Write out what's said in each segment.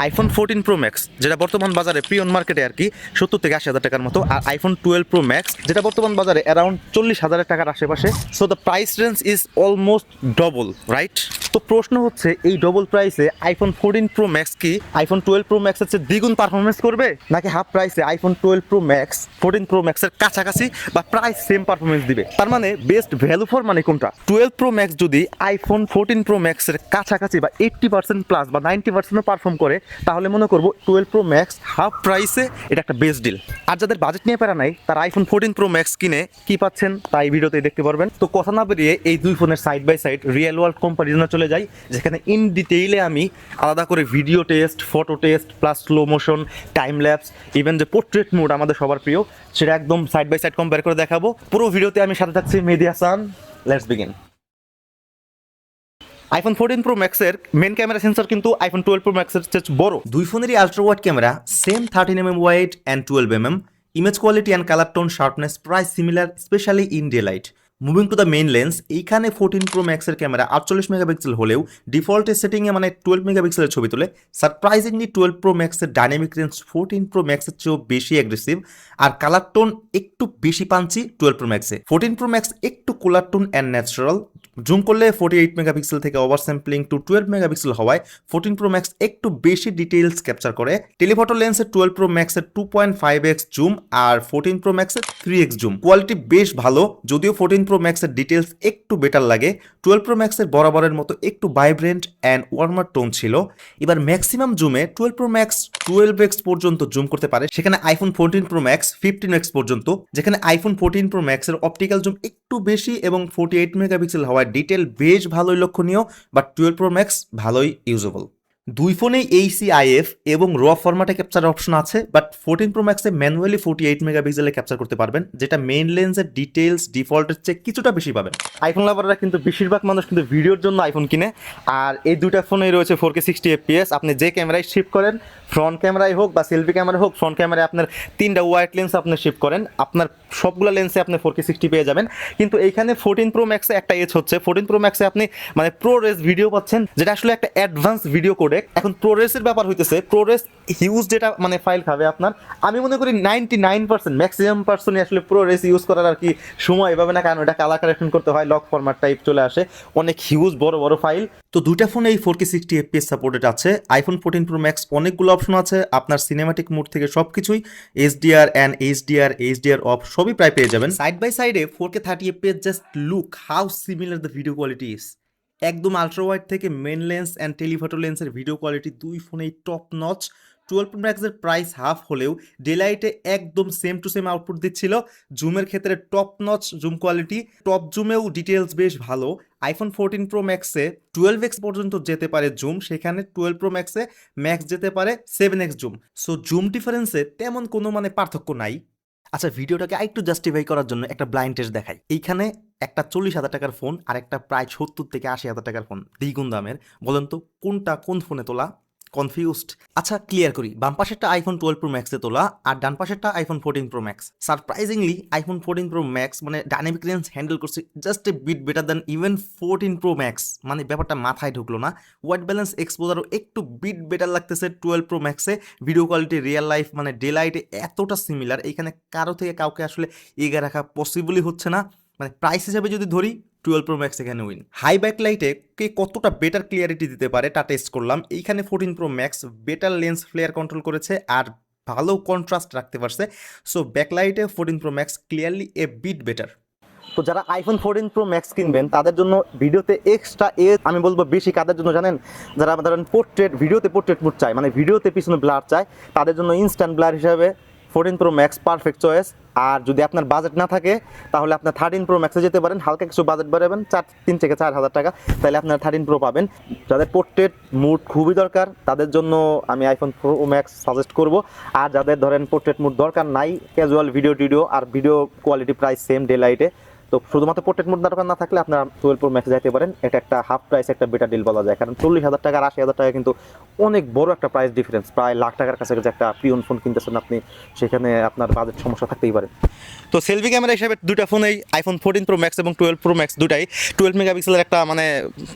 IPhone 14 pro max যেটা বর্তমান বাজারে প্রিয়ন মার্কেটে আর কি 70 থেকে 80 হাজার টাকার মতো, আর আইফোন 12 প্রো ম্যাক্স যেটা বর্তমান বাজারে অ্যারাউন্ড 40 হাজারের টাকার আশেপাশে। So the price range is almost double, right? তো প্রশ্ন হচ্ছে এই ডবল প্রাইসে আইফোন 14 প্রো ম্যাক্স কি আইফোন 12 প্রো ম্যাক্সের চেয়ে দ্বিগুণ পারফরমেন্স করবে, নাকি হাফ প্রাইসে আইফোন 12 প্রো ম্যাক্স 14 প্রো ম্যাক্সের কাছাকাছি বা প্রায় সেম পারফরমেন্স দিবে? তার মানে বেস্ট ভ্যালু ফর মানি কোনটা? 12 প্রো ম্যাক্স যদি আইফোন 14 প্রো ম্যাক্সের কাছাকাছি বা 80% প্লাস বা 90% পারফর্ম করে, তাহলে মনে করবো 12 প্রো ম্যাক্স হাফ প্রাইসে এটা একটা বেস্ট ডিল। আর যাদের বাজেট নিয়ে প্যারা নাই, তারা আইফোন 14 প্রো ম্যাক্স কিনে কি পাচ্ছেন তাই ভিডিওতে দেখতে পারবেন। তো কথা না বেরিয়ে এই দুই ফোনের side by side real world কম্পারিজনে চলে যাই, যেখানে ইন ডিটেইলে আমি আলাদা করে video test, photo test, plus slow motion, time lapse, even যে পোর্ট্রেট মোড আমাদের সবার প্রিয়, সেটা একদম সাইড বাই সাইড কম্পেয়ার করে দেখাবো। পুরো ভিডিওতে আমি সাথে থাকছি Mehedi Hasan. Let's begin. IPhone 14 pro ম্যাক্সের মেন ক্যামেরা সেন্সর কিন্তু আইফোন 12 প্রো ম্যাক্সের চেয়ে বড়। দুই ফোনেরই ultra wide camera, same 13mm wide and 12mm। Image quality and colour tone sharpness প্রায় similar, specially in day light. Moving to the main lens, এইখানে 14 pro ম্যাক্সের ক্যামেরা 48 মেগাপিক্সেল হলেও ডিফল্ট সেটিংয়ে মানে 12 মেগাপিক্সেলের ছবি তোলে। সারপ্রাইজিংলি 12 প্রো ম্যাক্সের ডাইনামিক রেঞ্জ 14 প্রো ম্যাক্সের চেয়েও বেশি অ্যাগ্রেসিভ, আর কালার টোন একটু বেশি পাঞ্চি 12 প্রো ম্যাক্সে। 14 প্রো ম্যাক্স একটু cooler tone and natural. Zoom করলে 48 মেগাপিক্সেল থেকে ওভার স্যাম্পলিং টু 12 মেগাপিক্সেল হওয়ায় 14 প্রো ম্যাক্স একটু বেশি ডিটেইলস ক্যাপচার করে। টেলিফটো লেন্সে 12 প্রো ম্যাক্সের 2.5x জুম আর 14 প্রো ম্যাক্সের 3x জুম। কোয়ালিটি বেশ ভালো, যদিও 14 প্রো ম্যাক্সের ডিটেইলস একটু বেটার লাগে। 12 প্রো ম্যাক্সের বরাবরের মতো একটু ভাইব্রেন্ট অ্যান্ড ওয়ার্মার টোন ছিল। এবার ম্যাক্সিমাম জুমে 12 প্রো ম্যাক্স 12x পর্যন্ত জুম করতে পারে, সেখানে আইফোন 14 প্রো ম্যাক্স 15x পর্যন্ত। যেখানে আইফোন 14 প্রো ম্যাক্সের অপটিক্যাল জুম একটু বেশি এবং 48 মেগাপিক্সেল হওয়ায় ডিটেল বেশ ভালোই লক্ষণীয়, বাট 12 প্রো ম্যাক্স ভালোই ইউজেবল। দুই ফোনেই এইচসিআইএফ এবং র ফরম্যাটে ক্যাপচার অপশন আছে, বাট 14 প্রো ম্যাক্সে ম্যানুয়ালি 48 মেগাপিক্সেলে ক্যাপচার করতে পারবেন, যেটা মেইন লেন্সের ডিটেলস ডিফল্টের চেয়ে কিছুটা বেশি পাবেন। আইফোন লাভাররা কিন্তু বেশিরভাগ মানুষ কিন্তু ভিডিওর জন্য আইফোন কিনে, আর এই দুইটা ফোনেই রয়েছে 4K 60fps। আপনি যে ক্যামেরায় শিফট করেন, ফ্রন্ট ক্যামেরায় হোক বা সেলফি ক্যামেরা হোক, ফ্রন্ট ক্যামেরায় আপনার 3টা ওয়াইড লেন্স আপনি শিফট করেন, আপনার সবগুলো লেন্সে আপনি 4K 60 পেয়ে যাবেন। কিন্তু এইখানে 14 প্রো ম্যাক্সে একটা এজ হচ্ছে, 14 প্রো ম্যাক্সে আপনি মানে প্রোরেস ভিডিও পাচ্ছেন, যেটা আসলে একটা অ্যাডভান্স ভিডিও কোডেক। এখন প্রোরেসের ব্যাপার হইতেছে, প্রোরেস হিউজ যেটা মানে ফাইল খাবে আপনার, আমি মনে করি 99% ম্যাক্সিমাম পার্সনই আসলে প্রোরেস ইউজ করার আর কি সময় এভাবে না, কারণ এটা কালার কারেকশন করতে হয়, লক ফরম্যাট টাইপ চলে আসে, অনেক হিউজ বড় বড় ফাইল। তো দুইটা ফোনে এই 4K 60fps সাপোর্টেড আছে। আইফোন 14 প্রো ম্যাক্স অনেকগুলো অপশন আছে, আপনার সিনেমাটিক মোড থেকে সবকিছুই, এইচডিআর অ্যান্ড এইচডিআর অফ সবই প্রায় পেয়ে যাবেন। সাইড বাই সাইডে 4K 30fps, just look how similar the video quality is. একদম আলট্রা ওয়াইড থেকে মেন লেন্স অ্যান্ড টেলিফটো লেন্সের ভিডিও কোয়ালিটি দুই ফোনেই টপ নচ। 12 প্রো ম্যাক্সের প্রাইস হাফ হলেও ডেলাইটে একদম সেম টু সেম আউটপুট দিচ্ছিল। জুমের ক্ষেত্রে top notch zoom quality, top জুমেও ডিটেলস বেশ ভালো। আইফোন 14 প্রো ম্যাক্সে 12x পর্যন্ত যেতে পারে জুম, সেখানে 12 প্রো ম্যাক্সে ম্যাক্স যেতে পারে 7x জুম। সো জুম ডিফারেন্সে তেমন কোনো মানে পার্থক্য নাই। আচ্ছা, ভিডিওটাকে আরেকটু জাস্টিফাই করার জন্য একটা ব্লাইন্ড টেস্ট দেখাই। এইখানে একটা 40,000 টাকার ফোন আর একটা প্রায় 70 থেকে 80,000 টাকার ফোন, দ্বিগুণ দামের। বলেন তো কোনটা কোন ফোনে তোলা? কনফিউজড? আচ্ছা, ক্লিয়ার করি। বাম পাশেরটা আইফোন 12 প্রো ম্যাক্সে তোলা আর ডান পাশেরটা iPhone 14 pro max. Surprisingly iPhone 14 pro max মানে ডাইনামিক রেঞ্জ হ্যান্ডেল করছে just a bit better than even 14 pro max. মানে ব্যাপারটা মাথায় ঢুকলো না। হোয়াইট ব্যালেন্স এক্সপোজারও একটু বিট বেটার লাগতেছে 12 প্রো ম্যাক্সে। ভিডিও কোয়ালিটি রিয়েল লাইফ মানে ডে লাইটে এতটা সিমিলার, এইখানে কারো থেকে কাউকে আসলে এগিয়ে রাখা পসিবলই হচ্ছে না। মানে প্রাইস হিসাবে যদি ধরি 12 প্রো ম্যাক্স এখানে উইন। হাই ব্যাকলাইটে কে কতটা বেটার ক্লিয়ারিটি দিতে পারে তা টেস্ট করলাম। এইখানে 14 pro max better lens flare control করেছে আর ভালো কন্ট্রাস্ট রাখতে পারছে। সো ব্যাকলাইটে 14 pro max clearly a bit better. তো যারা আইফোন 14 প্রো ম্যাক্স কিনবেন তাদের জন্য ভিডিওতে এক্সট্রা এজ আমি বলবো বেশি। কাদের জন্য জানেন? যারা ধরেন পোর্ট্রেট ভিডিওতে পোর্ট্রেট মুড চায়, মানে ভিডিওতে পিছনে ব্লার চায়, তাদের জন্য ইনস্ট্যান্ট ব্লার হিসাবে 14 প্রো ম্যাক্স পারফেক্ট চয়েস। আর যদি আপনার বাজেট না থাকে তাহলে আপনার 13 প্রো ম্যাক্সে যেতে পারেন, হালকা কিছু বাজেট বাড়াবেন 3 থেকে 4 হাজার টাকা, তাহলে আপনার 13 প্রো পাবেন। যাদের পোর্ট্রেট মুড খুবই দরকার তাদের জন্য আমি আইফোন প্রো ম্যাক্স সাজেস্ট করব। আর যাদের ধরেন পোর্ট্রেট মুড দরকার নাই, ক্যাজুয়াল ভিডিও আর ভিডিও কোয়ালিটি প্রায় সেম ডে লাইটে, তো শুধুমাত্র পোর্ট্রেট মোড দরকার না থাকলে আপনারা 12 প্রো ম্যাক্স যাইতে পারেন। এটা একটা হাফ প্রাইস একটা বেটার ডিল বলা যায়, কারণ 40,000 টাকা আর 80,000 টাকা কিন্তু অনেক বড় একটা প্রাইস ডিফারেন্স। প্রায় লাখ টাকার কাছাকাছি একটা প্রিয়ন ফোন কিনতেছেন আপনি, সেখানে আপনার বাজেট সমস্যা থাকতেই পারে। তো সেলফি ক্যামেরা হিসাবে দুইটা ফোনেই আইফোন 14 প্রো ম্যাক্স এবং 12 প্রো ম্যাক্স দুটাই 12 মেগাপিক্সেলের একটা মানে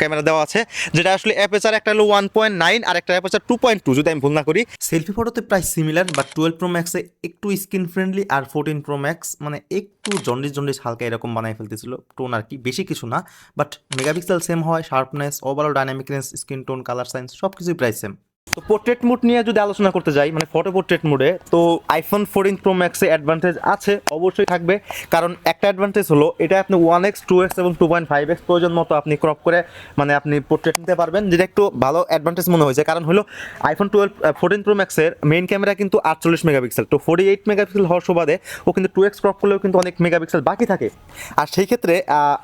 ক্যামেরা দেওয়া আছে, যেটা আসলে অ্যাপারচার একটা হলো 1.9 আর একটা অ্যাপারচার 2.2 যদি আমি ভুল না করি। সেলফি ফটোতে প্রায় সিমিলার, বাট 12 প্রো ম্যাক্সে একটু স্ক্রিন ফ্রেন্ডলি, আর 14 প্রো ম্যাক্স মানে একটু জন্ডিস জন্ডিস হালকা এরকম বানাই ফেলতেছিল টোন আর কি, বেশি কিছু না। বাট মেগাপিক্সেল সেম হয়, sharpness, overall dynamic range, screen tone, colour science সব কিছুই প্রায় সেম। তো পোর্ট্রেট মোড নিয়ে যদি আলোচনা করতে যাই, মানে ফটো পোর্ট্রেট মোডে, তো আইফোন 14 প্রো ম্যাক্সে অ্যাডভান্টেজ আছে, অবশ্যই থাকবে। কারণ একটা অ্যাডভান্টেজ হলো এটা আপনি 1x 2x এবং 2.5x প্রয়োজন মতো আপনি ক্রপ করে মানে আপনি পোর্ট্রেট নিতে পারবেন, যেটা একটু ভালো অ্যাডভান্টেজ মনে হয়েছে। কারণ হলো আইফোন 14 প্রো ম্যাক্সের মেইন ক্যামেরা কিন্তু 48 মেগাপিক্সেল, তো 48 মেগাপিক্সেল হওয়ার সুবাদে ও কিন্তু 2x ক্রপ করলেও কিন্তু অনেক মেগাপিক্সেল বাকি থাকে। আর সেই ক্ষেত্রে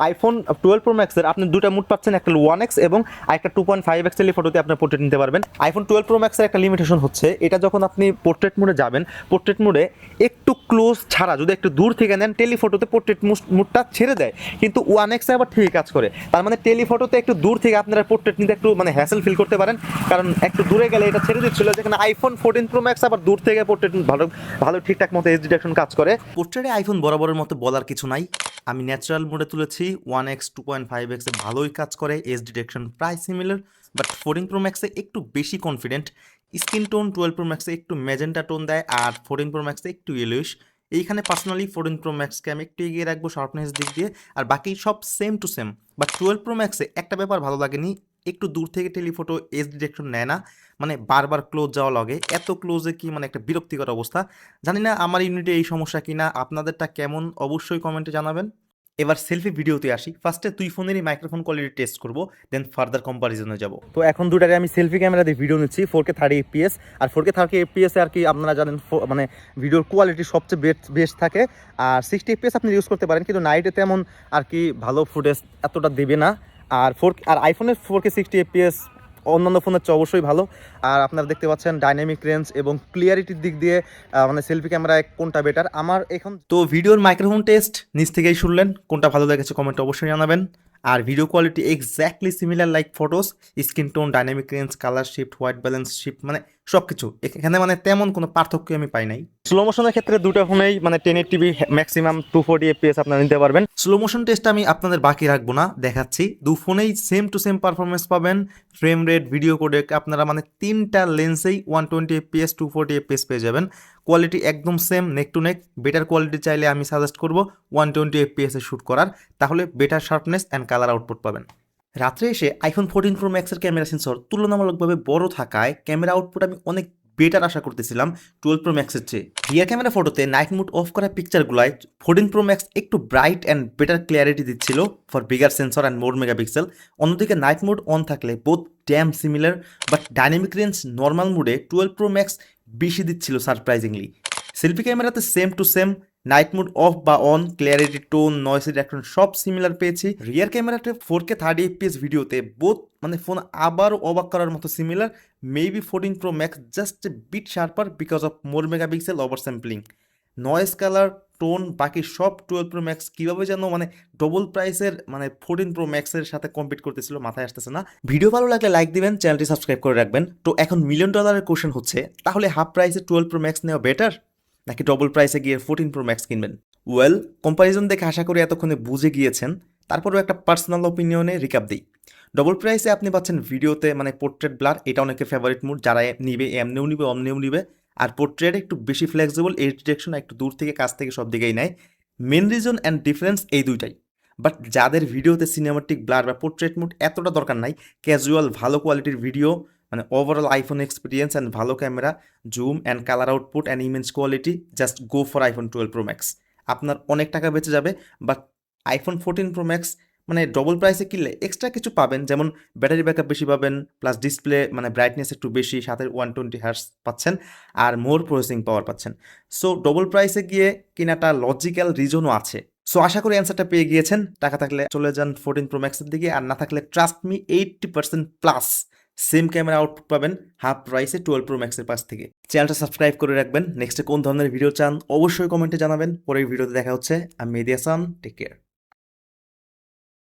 আইফোন 12 প্রো ম্যাক্সের আপনি দুটা মোড পাচ্ছেন, একটা 1x এবং আরেকটা 2.5x ফটোতে আপনি পোর্ট্রেট নিতে পারবেন। আইফোন 12 প্রো ম্যাক্সের একটা লিমিটেশন হচ্ছে এটা, যখন আপনি পোর্ট্রেট মোডে যাবেন, পোর্ট্রেট মোডে একটু ক্লোজ ছাড়া যদি একটু দূর থেকে নেন, টেলিফটোতে পোর্ট্রেট মোডটা ছেড়ে দেয়, কিন্তু 1x আবার ঠিকই কাজ করে। তার মানে টেলিফটোতে একটু দূর থেকে আপনারা পোর্ট্রেট নিতে একটু মানে হ্যাসেল ফিল করতে পারেন, কারণ একটু দূরে গেলে এটা ছেড়ে দিচ্ছিল, যেখানে আইফোন 14 প্রো ম্যাক্স আবার দূর থেকে পোর্ট্রেট ভালো ভালো ঠিকঠাক মতো এইচ ডিটেকশন কাজ করে। পোর্ট্রেটে আইফোন বরাবরের মতো বলার কিছু নাই, আমি ন্যাচারাল মোডে তুলেছি, 1x 2.5x এ ভালোই কাজ করে, এজ ডিটেকশন প্রায় সিমিলার। বাট 14 প্রো ম্যাক্সে একটু বেশি কনফিডেন্ট, স্কিন টোন 12 প্রো ম্যাক্সে একটু ম্যাজেন্টা টোন দেয়, আর 14 প্রো ম্যাক্সে একটু ইয়েলোইশ। এইখানে পার্সোনালি 14 প্রো ম্যাক্সকে আমি একটু এগিয়ে রাখবো শার্পনেস দিক দিয়ে, আর বাকি সব same to same. But 12 pro ম্যাক্সে একটা ব্যাপার ভালো লাগেনি, একটু দূর থেকে টেলিফটো এজ ডিটেকশন নেয় না, মানে বারবার ক্লোজ যাওয়া লাগে, এত ক্লোজে কি মানে একটা বিরক্তিকর অবস্থা। জানি না আমার ইউনিটে এই সমস্যা কিনা, আপনাদেরটা কেমন অবশ্যই কমেন্টে জানাবেন। এবার সেলফি ভিডিওতে আসি, ফার্স্টে দুই ফোনেরই মাইক্রোফোন কোয়ালিটি টেস্ট করব, দেন ফার্দার কম্পারিজনে যাব। তো এখন দুটাকে আমি সেলফি ক্যামেরা দিয়ে ভিডিও নিচ্ছি 4K 30 fps, আর 4K 30 fps আর কি আপনারা জানেন মানে ভিডিওর কোয়ালিটি সবচেয়ে বেস্ট থাকে। আর 60 fps আপনি ইউজ করতে পারেন, কিন্তু নাইটে তেমন আর কি ভালো ফুটেজ এতটা দেবে না। আর আইফোনের 4K 60 fps অন্যান্য ফোনের চেয়ে অবশ্যই ভালো। আর আপনারা দেখতে পাচ্ছেন ডাইনামিক রেঞ্জ এবং ক্লিয়ারিটির দিক দিয়ে মানে সেলফি ক্যামেরায় কোনটা বেটার আমার এখন। তো ভিডিওর মাইক্রোফোন টেস্ট নিচ থেকেই শুনলেন, কোনটা ভালো লেগেছে কমেন্টে অবশ্যই জানাবেন। আর video quality exactly similar like photos, screen tone, dynamic range, colour shift, white balance shift, মানে সব কিছু এখানে মানে তেমন কোনো পার্থক্য আমি পাই নাই। স্লো মোশনের ক্ষেত্রে দুটো ফোনেই মানে 1080p ম্যাক্সিমাম 240 fps আপনারা নিতে পারবেন। স্লো মোশন টেস্ট আমি আপনাদের বাকি রাখবো না, দেখাচ্ছি। দু ফোনেই সেম টু সেম পারফরমেন্স পাবেন, ফ্রেম রেট, ভিডিও কোডেক, আপনারা মানে তিনটা লেন্সেই 120 fps 240 fps পেয়ে যাবেন। কোয়ালিটি একদম সেম, নেক টু নেক। বেটার কোয়ালিটি চাইলে আমি সাজেস্ট করব 120 fps এ শ্যুট করার, তাহলে better sharpness and colour output পাবেন। রাত্রে এসে আইফোন 14 প্রো ম্যাক্সের ক্যামেরা সেন্সর তুলনামূলকভাবে বড় থাকায় ক্যামেরা আউটপুট আমি অনেক বেটার আশা করতেছিলাম 12 প্রো ম্যাক্সের চেয়ে। রিয়ার ক্যামেরা ফটোতে নাইট মোড অফ করা পিকচারগুলায় 14 প্রো ম্যাক্স একটু ব্রাইট অ্যান্ড বেটার ক্লিয়ারিটি দিচ্ছিল for bigger sensor and more megapixel. অন্যদিকে নাইট মোড অন থাকলে both damn similar, but dynamic range normal মোডে 12 প্রো ম্যাক্স বেশি দিচ্ছিল সারপ্রাইজিংলি। সেলফি ক্যামেরাতে same to same, night mode off বা on, clarity, tone, noise reduction সব similar পেয়েছি। Rear ক্যামেরাতে 4K 30 fps ভিডিওতে বোথ মানে ফোন আবারও অবাক করার মতো similar, maybe 14 pro max just a bit sharper because of more megapixel over sampling. Noise, colour, tone বাকি সব 12 প্রো ম্যাক্স কীভাবে যেন মানে ডবল প্রাইসের মানে 14 প্রো ম্যাক্সের সাথে কম্পিট করতেছিল, মাথায় আসতেছে না। ভিডিও ভালো লাগলে লাইক দিবেন, চ্যানেলটি সাবস্ক্রাইব করে রাখবেন। তো এখন $1 মিলিয়ন কোশ্চেন হচ্ছে, তাহলে হাফ প্রাইসে 12 প্রো ম্যাক্স নেওয়া বেটার নাকি ডবল প্রাইসে গিয়ে 14 প্রো ম্যাক্স কিনবেন? ওয়েল, কম্প্যারিজন দেখে আশা করি এতক্ষণে বুঝে গিয়েছেন। তারপরেও একটা পার্সোনাল ওপিনিয়নে রিক্যাপ দিই। ডবল প্রাইসে আপনি পাচ্ছেন ভিডিওতে মানে পোর্ট্রেট ব্লার, এটা অনেকের ফেভারিট মুড, যারা নিবে এমনিও নিবে অমনিও নিবে। আর পোর্ট্রেট একটু বেশি ফ্লেক্সিবল, এজ ডিটেকশন একটু দূর থেকে কাছ থেকে সব দিকেই নেয়। মেন রিজন অ্যান্ড ডিফারেন্স এই দুইটাই। বাট যাদের ভিডিওতে সিনেমাটিক ব্লার বা পোর্ট্রেট মুড এতটা দরকার নাই, ক্যাজুয়াল ভালো কোয়ালিটির ভিডিও, মানে ওভারঅল আইফোন এক্সপিরিয়েন্স অ্যান্ড ভালো camera, zoom and colour output and image quality, just go for iPhone 12 pro max. আপনার অনেক টাকা বেঁচে যাবে। বাট আইফোন 14 প্রো ম্যাক্স মানে ডবল প্রাইসে কিনলে এক্সট্রা কিছু পাবেন, যেমন ব্যাটারি ব্যাকআপ বেশি পাবেন, প্লাস ডিসপ্লে মানে ব্রাইটনেস একটু বেশি, সাথে 120 হার্টজ পাচ্ছেন, আর মোর প্রসেসিং পাওয়ার পাচ্ছেন। সো ডবল প্রাইসে গিয়ে কিনাটা লজিক্যাল রিজনও আছে। সো আশা করি অ্যান্সারটা পেয়ে গিয়েছেন। টাকা থাকলে চলে যান 14 প্রো ম্যাক্সের দিকে, আর না থাকলে trust me 80% plus same camera output পাবেন হাফ প্রাইসে 12 প্রো ম্যাক্সের পাশ থেকে। চ্যানেলটা সাবস্ক্রাইব করে রাখবেন। নেক্সটে কোন ধরনের ভিডিও চান অবশ্যই কমেন্টে জানাবেন। পরের ভিডিওতে দেখা হচ্ছে। আমি মেহেদী হাসান, টেক কেয়ার।